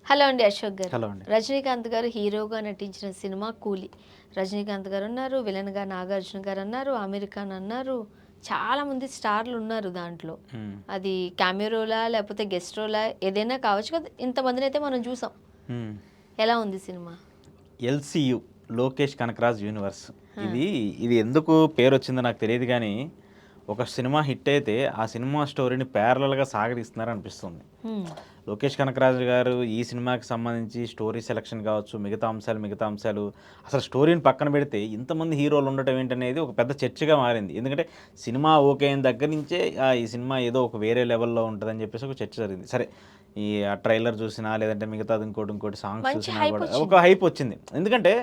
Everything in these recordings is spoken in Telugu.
హలో అండి అశోక్ గారు. హలో అండి. రజనీకాంత్ గారు హీరోగా నటించిన సినిమా 'కూలీ'. రజనీకాంత్ గారు ఉన్నారు, విలన్‌గా నాగార్జున గారు అన్నారు, ఆమీర్ ఖాన్ అన్నారు. చాలామంది స్టార్లు ఉన్నారు దాంట్లో. హ్మ్. అది క్యామియో రోలా లేకపోతే గెస్ట్ రోలా ఏదైనా కావచ్చు కదా! ఇంతమందినైతే మనం చూసాం. హ్మ్. ఎలా ఉంది సినిమా? ఎల్‌సీయూ 'లోకేష్ కనకరాజ్ యూనివర్స్' ఆ! ఇది ఇది ఎందుకు పేరొచ్చిందో నాకు తెలీదు గానీ, ఒక సినిమా హిట్ అయితే, ఆ సినిమా స్టోరీని ప్యారలల్‌గా సాగదీస్తున్నారనిపిస్తుంది. హ్మ్. లోకేష్ కనకరాజు గారు ఈ సినిమాకి సంబంధించి స్టోరీ సెలక్షన్ కావచ్చు, మిగతా అంశాలు అసలు స్టోరీని పక్కన పెడితే ఇంతమంది హీరోలు ఉండటం ఏంటనేది ఒక పెద్ద చర్చగా మారింది. ఎందుకంటే సినిమా ఓకే అయిన దగ్గర నుంచే ఈ సినిమా ఏదో ఒక వేరే లెవెల్‌లో ఉంటదని చెప్పేసి ఒక చర్చ జరిగింది. సరే ఈ ట్రైలర్ చూసినా లేదంటే మిగతాది ఇంకోటి సాంగ్స్ మంచి చూసినా హైప్ కూడా ఒక వచ్చింది. హైప్ వచ్చింది. ఎందుకంటే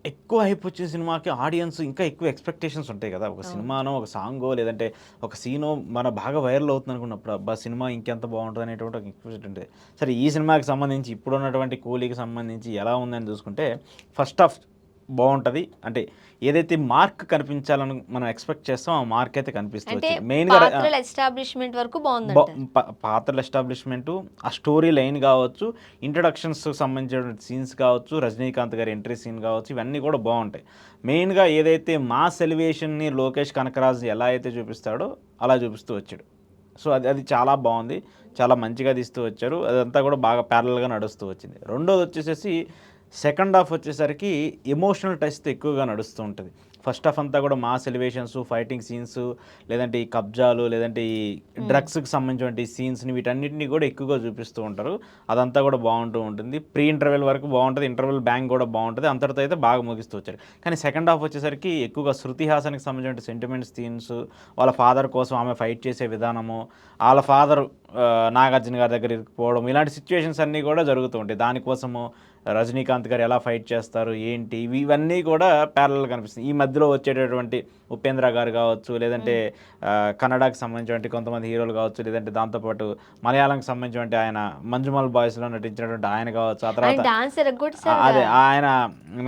ఎక్కువ హైప్ వచ్చిన సినిమాకి ఆడియన్స్ ఇంకా ఎక్కువ ఎక్స్‌పెక్టేషన్స్ ఉంటాయి కదా! ఒక అవును. సినిమానో, ఒక సాంగో లేదంటే ఒక సీనో బాగా వైరల్ అవుతుంది అనుకున్నప్పుడు అబ్బా! సినిమా ఇంకెంత బావుంటది అనేటువంటి ఒక ఎక్స్‌పెక్టేషన్ ఉంటది. సరే ఈ సినిమాకి సంబంధించి ఇప్పుడున్నటువంటి 'కూలీకి' సంబంధించి ఎలా ఉందని చూసుకుంటే ఫస్ట్ హాఫ్ బావుంటది. అంటే ఏదైతే మార్క్ కనిపించాలని మనం ఎక్స్‌పెక్ట్ చేస్తామో ఆ మార్క్ అయితే కనిపిస్తూ అంటే వచ్చింది. మెయిన్‌గా పాత్రల ఎస్టాబ్లిష్‌మెంట్ వరకు బ బావుందంటారు. పాత్రల ఎస్టాబ్లిష్‌మెంటు, ఆ స్టోరీ లైన్ గావచ్చు, ఇంట్రడక్షన్స్‌కి సంబంధించినటువంటి సీన్స్ కావచ్చు, రజనీకాంత్ గారి ఎంట్రీ సీన్ గావచ్చు, ఇవన్నీ కూడా బావుంటాయి. మెయిన్‌గా ఏదైతే మాస్ ఎలివేషన్‌ని లోకేష్ కనకరాజు ఎలా అయితే చూపిస్తాడో, అలా చూపిస్తూ వచ్చాడు. సో, అది అది చాలా బావుంది. చాలా మంచిగా తీస్తూ వచ్చారు. అదంతా కూడా బాగా ప్యారలల్‌గా నడుస్తూ వచ్చింది. రెండోదొచ్చేసేసి సెకండ్ హాఫ్ వచ్చేసరికి ఎమోషనల్ టచ్‌తో ఎక్కువగా నడుస్తూ ఉంటది. ఫస్ట్ హాఫ్ అంతా కూడా మాస్ ఎలివేషన్స్, ఫైటింగ్ సీన్స్ లేదంటే ఈ కబ్జాలు, లేదంటే ఈ హ్మ్. డ్రగ్స్‌కి సంబంధించినటువంటి సీన్స్‌ని వీటన్నిటిని కూడా ఎక్కువగా చూపిస్తూ ఉంటారు. అదంతా కూడా బావుంటూ ఉంటుంది. ప్రీ ఇంటర్వెల్ వరకు బావుంటది. ఇంటర్వెల్ బ్యాంగ్ కూడా బావుంటది. అంతటితో అయితే బాగా ముగిస్తూ వచ్చారు. కానీ సెకండ్ హాఫ్ వచ్చేసరికి ఎక్కువగా శృతి హాసన్‌కి సంబంధించిన సెంటిమెంట్ సీన్స్, వాళ్ళ ఫాదర్ కోసం ఆమె ఫైట్ చేసే విధానము, ఆళ్ళ ఫాదర్ నాగార్జున గారి దగ్గర ఇరుక్కుపోవడం, ఇలాంటి సిట్యుయేషన్స్ అన్నీ కూడా జరుగుతూ ఉంటాయి. దానికోసము రజనీకాంత్ గారు ఎలా ఫైట్ చేస్తారు, ఏంటి ఇవన్నీ కూడా ప్యారలల్‌గా కనిపిస్తాయి. ఈ మధ్యలో వచ్చేటటువంటి ఉపేంద్ర గారు కావచ్చు, లేదంటే హ్మ్. కన్నడకి సంబంధించినటువంటి కొంతమంది హీరోలు కావచ్చు, లేదంటే దాంతో పాటు మలయాళంకి సంబంధించినటువంటి ఆయన 'మంజుమల్ బాయ్స్‌లో' నటించినటువంటి ఆయన కావచ్చు, ఆ ఆయన తర్వాత డాన్స్ ఎరగ్గొట్టేసారుగా. అదే ఆయన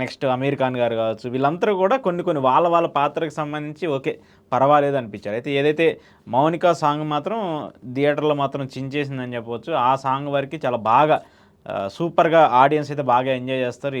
నెక్స్ట్ 'అమీర్ ఖాన్' గారు కావచ్చు, వీళ్ళందరూ కూడా కొన్ని వాళ్ళ పాత్రకు సంబంధించి ఓకే. పర్వాలేదు అనిపించారు. అయితే ఏదైతే 'మౌనిక' సాంగ్ మాత్రం థియేటర్‌లో మాత్రం చించేసిందని చెప్పవచ్చు. ఆ సాంగ్ వరకి చాలా బాగా సూపర్‌గా ఆడియన్స్ అయితే బాగా ఎంజాయ్ చేస్తారు.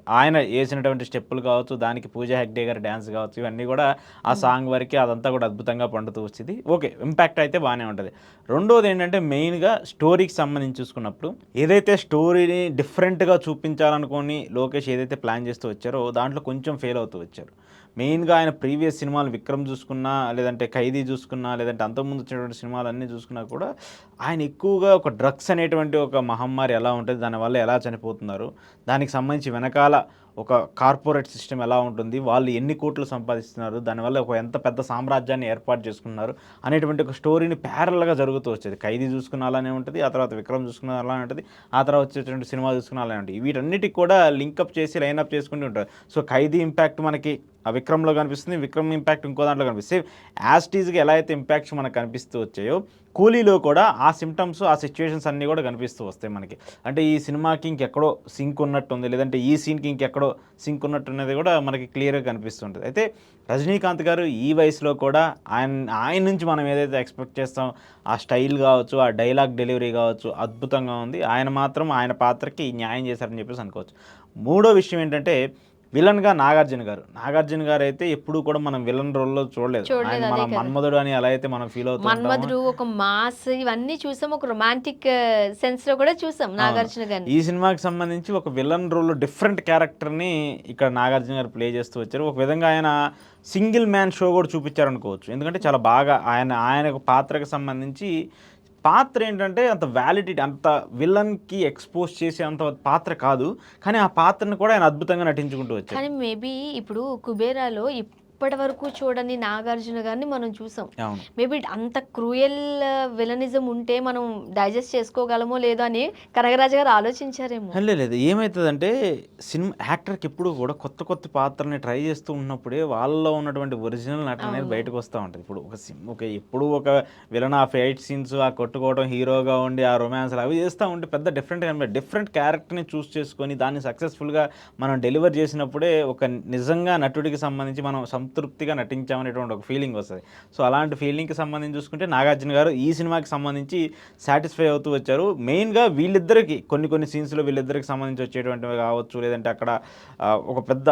ఆయన ఏసినటువంటి స్టెప్పులు కావచ్చు, దానికి 'పూజా హెగ్డే' గారి డాన్స్ కావచ్చు, ఇవన్నీ కూడా ఆ హ్మ్. సాంగ్ వరకే అదంతా కూడా అద్భుతంగా పండుతూ వచ్చింది. ఓకే. ఇంపాక్ట్ అయితే బానే ఉంటది. రెండోదేంటంటే మెయిన్‌గా స్టోరీకి సంబంధించి చూసుకున్నప్పుడు, ఏదైతే స్టోరీని డిఫరెంట్‌గా చూపించాలనుకోని లోకేష్ ఏదైతే ప్లాన్ చేస్తూ వచ్చారో, దాంట్లో కొంచెం ఫెయిల్ అవుతూ వచ్చారు. మెయిన్‌గా ఆయన ప్రీవియస్ సినిమాలు 'విక్రమ్' చూసుకున్నా, లేదంటే 'ఖైదీ' చూసుకున్నా, లేదంటే అంతకుముందు వచ్చినటువంటి సినిమాలన్నీ చూసుకున్నా కూడా, ఆయన ఎక్కువగా ఒక డ్రగ్స్ అనేటువంటి ఒక మహమ్మారి ఎలా ఉంటది, దానివల్ల ఎలా చనిపోతున్నారు, దానికి సంబంధించి వెనకాల ఒక కార్పొరేట్ సిస్టమ్ ఎలా ఉంటుంది, వాళ్ళు ఎన్ని కోట్లు సంపాదిస్తున్నారు, దానివల్ల ఒక ఎంత పెద్ద సామ్రాజ్యాన్ని ఏర్పాటు చేసుకున్నారు అనేటువంటి ఒక స్టోరీని ప్యారలల్‌గా జరుగుతూ వచ్చేది. 'ఖైదీ' చూసుకున్నా అలానే ఉంటది. ఆ తర్వాత 'విక్రమ్' చూసుకున్నా అలానే ఉంటది. ఆ తర్వాత వచ్చేటువంటి సినిమా చూసుకున్నా అలానే ఉంటాయి. వీటన్నిటికి కూడా లింకప్ చేసి లైనప్ చేసుకుంటూ ఉంటారు. సో, 'ఖైదీ' ఇంపాక్ట్ మనకి ఆ 'విక్రమ్‌లో' కనిపిస్తుంది. 'విక్రమ్' ఇంపాక్ట్ ఇంకో దాంట్లో కనిపిస్తుంది. యాజ్ ఇట్ ఈజ్‌గా ఎలా అయితే ఇంపాక్ట్స్ మనకు కనిపిస్తూ వచ్చాయో, 'కూలీలో' కూడా ఆ సింప్టమ్స్, ఆ సిట్యుయేషన్స్ అన్నీ కూడా కనిపిస్తూ వస్తాయి మనకి. అంటే ఈ సినిమాకి ఇంకెక్కడో సింక్ ఉన్నట్టుంది. లేదంటే ఈ సీన్‌కి ఇంకెక్కడో సింక్ ఉన్నట్టున్నది కూడా మనకి క్లియర్‌గా కనిపిస్తుంటది. అయితే రజనీకాంత్ గారు ఈ వయసులో కూడా ఆయన ఆయన నుంచి మనం ఏదైతే ఎక్స్‌పెక్ట్ చేస్తామో, ఆ స్టైల్ కావచ్చు, ఆ డైలాగ్ డెలివరీ కావచ్చు, అద్భుతంగా ఉంది. ఆయన మాత్రం ఆయన పాత్రకి న్యాయం చేశారని చెప్పేసి అనుకోవచ్చు. మూడో విషయం ఏంటంటే విలన్‌గా నాగార్జున గారు. నాగార్జున గారైతే ఎప్పుడూ కూడా మనం విలన్ రోల్‌లో చూడలేదు. ఆయన చూడలేదు. మన అదే కదా! మన్మధుడు అని ఎలా అయితే మనం ఫీల్ అవుతూ ఉంటామో 'మన్మధుడు', ఒక మాస్ ఇవన్నీ చూసాం. ఒక రొమాంటిక్ సెన్స్‌లో కూడా చూసాం అవును. 'నాగార్జున' గారిని. ఈ సినిమాకి సంబంధించి ఒక విలన్ రోల్‌లో డిఫరెంట్ క్యారెక్టర్‌ని ఇక్కడ నాగార్జున గారు ప్లే చేస్తూ వచ్చారు. ఒక విధంగా ఆయన సింగిల్ మ్యాన్ షో కూడా చూపించారనుకోవచ్చు. ఎందుకంటే హ్మ్. చాలా బాగా ఆయన యొక్క పాత్రకు సంబంధించి పాత్ర ఏంటంటే అంత వ్యాలిడిటీ అంత విలన్‌కి ఎక్స్‌పోజ్ చేసే అంత పాత్ర కాదు. కానీ ఆ పాత్రను కూడా ఆయన అద్భుతంగా నటించుకుంటూ వచ్చారు. కానీ మేబీ ఇప్పుడు 'కుబేరాలో' ఇప్పటివరకు చూడని 'నాగార్జున' గారిని మనం చూసాం. అవును. మేబీ అంత క్రూయల్ విలనిజం ఉంటే మనం డైజెస్ట్ చేసుకోగలమో లేదో అని కనగరాజు గారు ఆలోచించారేమో. లేదు. ఏమైతదంటే యాక్టర్‌కి ఎప్పుడు కూడా కొత్త పాత్రని ట్రై చేస్తూ ఉన్నప్పుడే వాళ్ళలో ఉన్నటువంటి ఒరిజినల్ నటన అనేది అవును. బయటకొస్తా ఉంటది. ఇప్పుడు ఎప్పుడూ ఒక విలన్ ఆ ఫైట్ సీన్స్, ఆ కొట్టుకోవడం, హీరోగా ఉండి ఆ రొమాన్స్‌లు అవి చేస్తా ఉంటే పెద్ద డిఫరెంట్‌గా అనిపియదు. డిఫరెంట్ క్యారెక్టర్‌ని చూజ్ చేసుకొని దాన్ని సక్సెస్‌ఫుల్‌గా మనం డెలివర్ చేసినప్పుడే ఒక నిజంగా నటుడికి సంబంధించి మనం సంతృప్తిగా నటించామనేటువంటి ఒక ఫీలింగ్ వస్తుంది. సో అలాంటి ఫీలింగ్కి సంబంధించి చూసుకుంటే నాగార్జున గారు ఈ సినిమాకి సంబంధించి సాటిస్ఫై అవుతూ వచ్చారు. మెయిన్గా వీళ్ళిద్దరికి కొన్ని సీన్స్లో వీళ్ళిద్దరికి సంబంధించి వచ్చేటువంటివి కావచ్చు, లేదంటే అక్కడ ఒక పెద్ద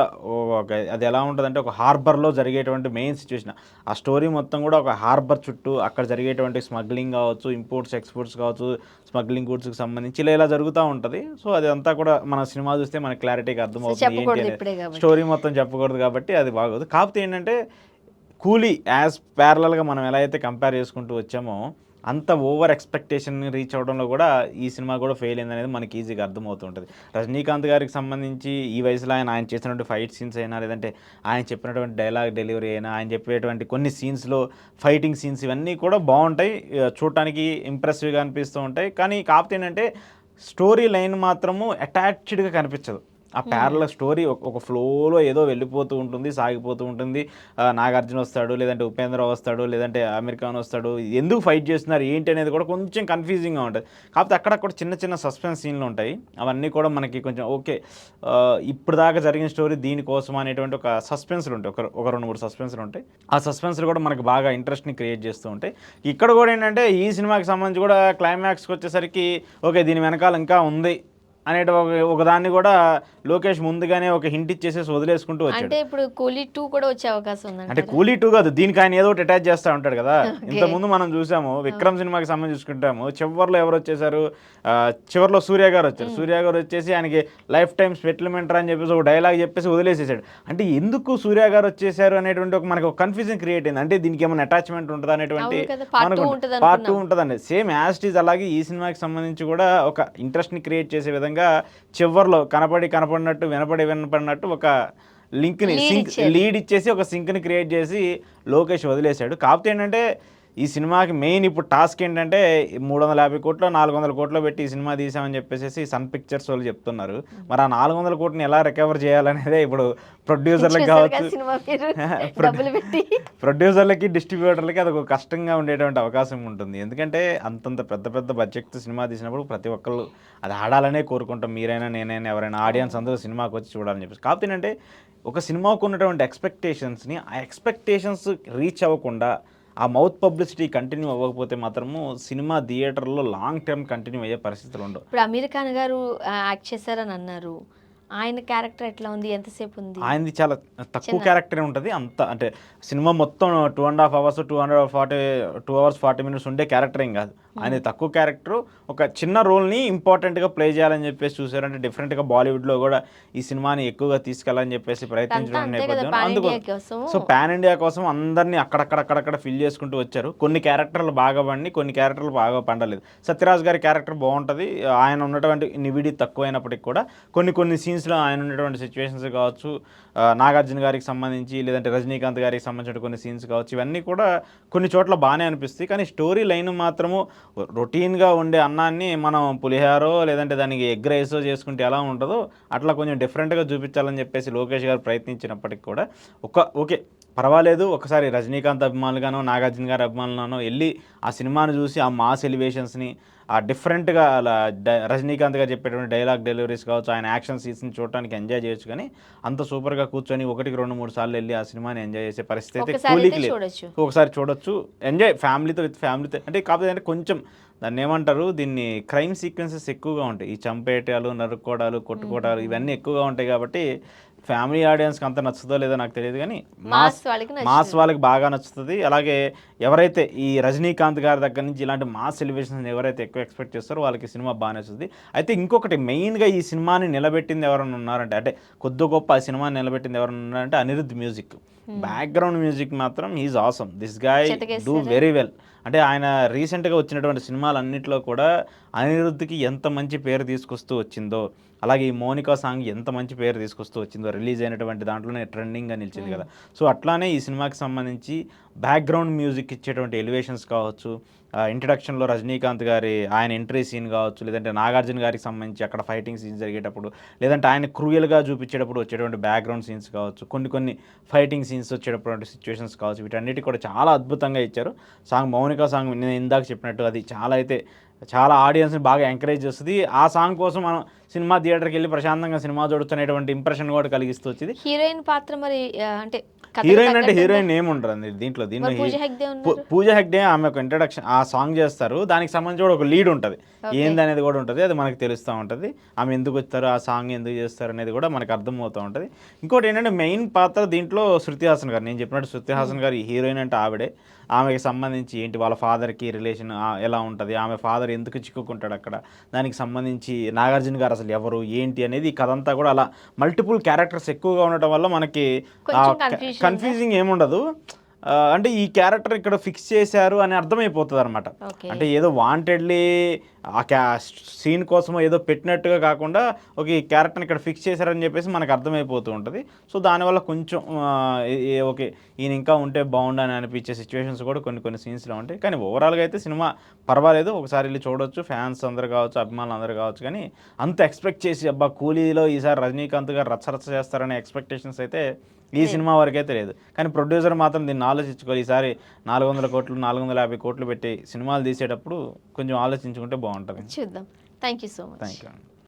అది ఎలా ఉంటుందంటే ఒక హార్బర్లో జరిగేటువంటి మెయిన్ సిచ్యువేషన్, ఆ స్టోరీ మొత్తం కూడా ఒక హార్బర్ చుట్టూ అక్కడ జరిగేటువంటి స్మగ్లింగ్ కావచ్చు, ఇంపోర్ట్స్ ఎక్స్పోర్ట్స్ కావచ్చు, స్మగ్లింగ్ గూడ్స్కి సంబంధించి ఇలా జరుగుతూ ఉంటుంది. సో అదంతా కూడా మన సినిమా చూస్తే మనకి క్లారిటీగా అర్థమవుతుంది ఏంటి అనేది. స్టోరీ మొత్తం చెప్పకూడదు కాబట్టి అది బాగోదు. కాకపోతే ఏంటంటే కూలీ యాజ్ ప్యారలల్గా మనం ఎలా అయితే కంపేర్ చేసుకుంటూ వచ్చామో అంత ఓవర్ ఎక్స్పెక్టేషన్ రీచ్ అవ్వడంలో కూడా ఈ సినిమా కూడా ఫెయిల్ అయింది అనేది మనకి ఈజీగా అర్థమవుతుంటుంది. రజనీకాంత్ గారికి సంబంధించి ఈ వయసులో ఆయన చేసినటువంటి ఫైట్ సీన్స్ అయినా, లేదంటే ఆయన చెప్పినటువంటి డైలాగ్ డెలివరీ అయినా, ఆయన చెప్పేటువంటి కొన్ని సీన్స్లో ఫైటింగ్ సీన్స్ ఇవన్నీ కూడా బాగుంటాయి, చూడటానికి ఇంప్రెసివ్గా అనిపిస్తూ ఉంటాయి. కానీ కాకపోతే ఏంటంటే స్టోరీ లైన్ మాత్రము అటాచ్డ్గా కనిపించదు. ఆ ప్యారలల్ స్టోరీ ఒక ఫ్లోలో ఏదో వెళ్ళిపోతూ ఉంటుంది, సాగిపోతూ ఉంటుంది. నాగార్జున వస్తాడు, లేదంటే ఉపేంద్ర వస్తాడు, లేదంటే అమీర్ ఖాన్ వస్తాడు, ఎందుకు ఫైట్ చేస్తున్నారు ఏంటి అనేది కూడా కొంచెం కన్ఫ్యూజింగ్గా ఉంటుంది. కాకపోతే అక్కడక్కడ చిన్న సస్పెన్స్ సీన్లు ఉంటాయి. అవన్నీ కూడా మనకి కొంచెం ఓకే, ఇప్పుడు దాకా జరిగిన స్టోరీ దీనికోసం అనేటువంటి ఒక సస్పెన్స్లు ఉంటాయి, ఒక 2-3 సస్పెన్స్లు ఉంటాయి. ఆ సస్పెన్స్లు కూడా మనకు బాగా ఇంట్రెస్ట్ని క్రియేట్ చేస్తూ ఉంటాయి. ఇక్కడ కూడా ఏంటంటే ఈ సినిమాకి సంబంధించి కూడా క్లైమాక్స్కి వచ్చేసరికి ఓకే దీని వెనకాల ఇంకా ఉంది అనేటి ఒకదాన్ని కూడా లోకేష్ ముందుగానే ఒక హింట్ ఇచ్చేసేసి వదిలేసుకుంటూ వచ్చాడు. అంటే ఇప్పుడు కూలీ 2 కూడా వచ్చే అవకాశం ఉంది. అంటే కూలీ 2 కాదు, దీనికి ఆయన ఏదో ఒకటి అటాచ్ చేస్తూ ఉంటాడు కదా. ఇంతకుముందు మనం చూసాము విక్రమ్ సినిమాకి సంబంధించి చూసుకుంటాము, చివరిలో ఎవరు వచ్చేసారు, చివరిలో సూర్య గారు వచ్చారు. సూర్య గారు వచ్చేసి ఆయనకి లైఫ్ టైం సెటిల్మెంట్ అని చెప్పేసి ఒక డైలాగ్ చెప్పేసి వదిలేసేసాడు. అంటే ఎందుకు సూర్య గారు వచ్చేసారు అనేటువంటి ఒక మనకు ఒక కన్ఫ్యూజన్ క్రియేట్ అయింది. అంటే దీనికి ఏమైనా అటాచ్మెంట్ ఉంటుందా అనేటువంటి మనకు పార్ట్ 2 ఉంటుందండి. సేమ్ యాస్టీజ్ అలాగే ఈ సినిమాకి సంబంధించి కూడా ఒక ఇంట్రెస్ట్ని క్రియేట్ చేసే విధంగా చివర్లో కనపడినట్టు వినపడినట్టు ఒక లింక్ని లీడ్ ఇచ్చేసి ఒక సింక్ని క్రియేట్ చేసి లోకేష్ వదిలేశాడు. కాకపోతే ఏంటంటే ఈ సినిమాకి మెయిన్ ఇప్పుడు టాస్క్ ఏంటంటే 350 కోట్లు 400 కోట్లు పెట్టి ఈ సినిమా తీసామని చెప్పేసి సన్ పిక్చర్స్ వాళ్ళు చెప్తున్నారు. మరి ఆ 400 కోట్లని ఎలా రికవర్ చేయాలనేదే ఇప్పుడు ప్రొడ్యూసర్లకు కావచ్చు, ప్రొడ్యూసర్లకి డిస్ట్రిబ్యూటర్లకి అది ఒక కష్టంగా ఉండేటువంటి అవకాశం ఉంటుంది. ఎందుకంటే అంతంత పెద్ద బడ్జెట్ సినిమా తీసినప్పుడు ప్రతి ఒక్కళ్ళు అది ఆడాలనే కోరుకుంటాం. మీరైనా నేనైనా ఎవరైనా ఆడియన్స్ అందరూ సినిమాకి వచ్చి చూడాలని చెప్పేసి. కాకపోతే ఏంటంటే ఒక సినిమాకు ఉన్నటువంటి ఎక్స్పెక్టేషన్స్ని ఆ ఎక్స్పెక్టేషన్స్ రీచ్ అవ్వకుండా ఆ మౌత్ పబ్లిసిటీ కంటిన్యూ అవ్వకపోతే మాత్రము సినిమా థియేటర్లో లాంగ్ టర్మ్ కంటిన్యూ అయ్యే పరిస్థితులు ఉండవు. ఇప్పుడు అమీర్ ఖాన్ గారు యాక్ట్ చేశారని అన్నారు, ఆయన క్యారెక్టర్ ఎట్లా ఉంది, ఎంతసేపు ఉంది? ఆయనది చాలా తక్కువ క్యారెక్టరే ఉంటుంది. అంత అంటే సినిమా మొత్తం 2.5 hours 2 hours 40 minutes ఉండే క్యారెక్టర్ ఏం కాదు. ఆయన తక్కువ క్యారెక్టర్, ఒక చిన్న రోల్ని ఇంపార్టెంట్గా ప్లే చేయాలని చెప్పేసి చూసారంటే డిఫరెంట్గా బాలీవుడ్లో కూడా ఈ సినిమాని ఎక్కువగా తీసుకెళ్ళాలని చెప్పేసి ప్రయత్నించడం నేపథ్యంలో అందుకు సో పాన్ ఇండియా కోసం అందరినీ అక్కడక్కడ ఫిల్ చేసుకుంటూ వచ్చారు. కొన్ని క్యారెక్టర్లు బాగా పండి, కొన్ని క్యారెక్టర్లు బాగా పండలేదు. సత్యరాజ్ గారి క్యారెక్టర్ బాగుంటుంది, ఆయన ఉన్నటువంటి నివిడి తక్కువైనప్పటికీ కూడా కొన్ని సీన్స్లో ఆయన ఉన్నటువంటి సిచ్యువేషన్స్ కావచ్చు, నాగార్జున గారికి సంబంధించి లేదంటే రజనీకాంత్ గారికి సంబంధించిన కొన్ని సీన్స్ కావచ్చు, ఇవన్నీ కూడా కొన్ని చోట్ల బాగానే అనిపిస్తాయి. కానీ స్టోరీ లైన్ మాత్రము రొటీన్గా ఉండే అన్నాన్ని మనం పులిహారో లేదంటే దానికి ఎగ్ రైసో చేసుకుంటే ఎలా ఉంటుందో అట్లా కొంచెం డిఫరెంట్గా చూపించాలని చెప్పేసి లోకేష్ గారు ప్రయత్నించినప్పటికి కూడా ఓకే పర్వాలేదు, ఒకసారి రజనీకాంత్ అభిమానులుగానో నాగార్జున గారి అభిమానులుగానో వెళ్ళి ఆ సినిమాను చూసి ఆ మాస్ ఎలివేషన్స్ని ఆ డిఫరెంట్గా అలా రజనీకాంత్ గారు చెప్పేటువంటి డైలాగ్ డెలివరీస్ కావచ్చు, ఆయన యాక్షన్ సీన్స్ని చూడటానికి ఎంజాయ్ చేయొచ్చు. కానీ అంత సూపర్గా కూర్చొని 1-2-3 సార్లు వెళ్ళి ఆ సినిమాని ఎంజాయ్ చేసే పరిస్థితి అయితే కూలీకి లేదు. ఒకసారి చూడొచ్చు, ఎంజాయ్ ఫ్యామిలీతో అంటే కాకపోతే అంటే కొంచెం దాన్ని ఏమంటారు, దీన్ని క్రైమ్ సీక్వెన్సెస్ ఎక్కువగా ఉంటాయి. ఈ చంపేటాలు, నరుక్కోవడాలు, కొట్టుకోవడాలు ఇవన్నీ ఎక్కువగా ఉంటాయి. కాబట్టి ఫ్యామిలీ ఆడియన్స్కి అంత నచ్చుతుందో లేదో నాకు తెలియదు, కానీ మాస్ వాళ్ళకి బాగా నచ్చుతుంది. అలాగే ఎవరైతే ఈ రజనీకాంత్ గారి దగ్గర నుంచి ఇలాంటి మాస్ ఎలివేషన్స్ ఎవరైతే ఎక్కువ ఎక్స్పెక్ట్ చేస్తారో వాళ్ళకి సినిమా బాగా నచ్చుతుంది. అయితే ఇంకొకటి మెయిన్గా ఈ సినిమాని నిలబెట్టింది ఎవరైనా ఉన్నారంటే, అంటే కొద్ది గొప్ప ఆ సినిమాని నిలబెట్టింది ఎవరైనా ఉన్నారంటే అనిరుద్ధ్ మ్యూజిక్. బ్యాక్గ్రౌండ్ మ్యూజిక్ మాత్రం is awesome, this guy do very well. అంటే ఆయన రీసెంట్గా వచ్చినటువంటి సినిమాలన్నింటిలో కూడా అనిరుద్ధ్కి ఎంత మంచి పేరు తీసుకొస్తూ వచ్చిందో, అలాగే ఈ మోనికా సాంగ్ ఎంత మంచి పేరు తీసుకొస్తూ వచ్చిందో, రిలీజ్ అయినటువంటి దాంట్లోనే ట్రెండింగ్గా నిలిచింది కదా. సో అట్లానే ఈ సినిమాకి సంబంధించి బ్యాక్గ్రౌండ్ మ్యూజిక్ ఇచ్చేటువంటి ఎలివేషన్స్ కావచ్చు, ఇంట్రడక్షన్లో రజనీకాంత్ గారి ఆయన ఎంట్రీ సీన్ కావచ్చు, లేదంటే నాగార్జున గారికి సంబంధించి అక్కడ ఫైటింగ్ సీన్స్ జరిగేటప్పుడు, లేదంటే ఆయన క్రూయల్గా చూపించేటప్పుడు వచ్చేటువంటి బ్యాక్గ్రౌండ్ సీన్స్ కావచ్చు, కొన్ని ఫైటింగ్ సీన్స్ వచ్చేటటువంటి సిచ్యువేషన్స్ కావచ్చు, వీటన్నిటి కూడా చాలా అద్భుతంగా ఇచ్చారు. మౌనికా సాంగ్ నేను ఇందాక చెప్పినట్టు అది చాలా ఆడియన్స్ని బాగా ఎంకరేజ్ చేస్తుంది. ఆ సాంగ్ కోసం మనం సినిమా థియేటర్కి వెళ్ళి ప్రశాంతంగా సినిమా చూడొచ్చు అనేటువంటి ఇంప్రెషన్ కూడా కలిగిస్తూ వచ్చింది. హీరోయిన్ పాత్ర మరి అంటే కథకి హీరోయిన్ అంటే తగ్గట్టుందా? హీరోయిన్ ఏముంటారు దీంట్లో మరి పూజ హెగ్డే ఉన్నారు. పూజ హెగ్డే ఆమె ఒక ఇంట్రడక్షన్ ఆ సాంగ్ చేస్తారు, దానికి సంబంధించి కూడా ఒక లీడ్ ఉంటుంది, ఏంది అనేది కూడా ఉంటుంది, అది మనకు తెలుస్తూ ఉంటుంది. ఆమె ఎందుకు వచ్చారు, ఆ సాంగ్ ఎందుకు చేస్తారు అనేది కూడా మనకు అర్థమవుతూ ఉంటుంది. ఇంకోటి ఏంటంటే మెయిన్ పాత్ర దీంట్లో శృతి హాసన్ గారు, నేను చెప్పినట్టు శృతి హాసన్ గారు హీరోయిన్ అంటే ఆవిడే. ఆమెకి సంబంధించి ఏంటి, వాళ్ళ ఫాదర్కి రిలేషన్ ఎలా ఉంటుంది, ఆమె ఫాదర్ ఎందుకు చిక్కుకుంటాడు అక్కడ, దానికి సంబంధించి నాగార్జున గారు అసలు ఎవరు ఏంటి అనేది ఈ కథ అంతా కూడా అలా మల్టిపుల్ క్యారెక్టర్స్ ఎక్కువగా ఉండటం వల్ల మనకి కొంచెం కన్ఫ్యూజన్ కన్ఫ్యూజింగ్ ఏముండదు. అంటే ఈ క్యారెక్టర్ ఇక్కడ ఫిక్స్ చేశారు అని అర్థమైపోతుంది అనమాట. ఓకే. అంటే ఏదో వాంటెడ్లీ ఆ సీన్ కోసమో ఏదో పెట్టినట్టుగా కాకుండా ఒక ఈ క్యారెక్టర్ని ఇక్కడ ఫిక్స్ చేశారని చెప్పేసి మనకు అర్థమైపోతూ ఉంటుంది. సో దానివల్ల కొంచెం ఓకే ఈయన ఇంకా ఉంటే బాగుండని అనిపించే సిచ్యువేషన్స్ కూడా కొన్ని సీన్స్లో ఉంటాయి. కానీ ఓవరాల్గా అయితే సినిమా పర్వాలేదు, ఒకసారి వెళ్ళి చూడొచ్చు, ఫ్యాన్స్ అందరు కావచ్చు, అభిమానులు అందరూ కావచ్చు. కానీ అంత ఎక్స్పెక్ట్ చేసి అబ్బా కూలీలో ఈసారి రజనీకాంత్ గారు రచ్చ చేస్తారనే ఎక్స్పెక్టేషన్స్ అయితే ఈ సినిమా వరకైతే లేదు. కానీ ప్రొడ్యూసర్ మాత్రం దీన్ని ఆలోచించుకోవాలి, ఈసారి 400 కోట్లు 450 కోట్లు పెట్టి సినిమాలు తీసేటప్పుడు కొంచెం ఆలోచించుకుంటే బాగుంటుంది. చూద్దాం. Thank you so much. Thank you.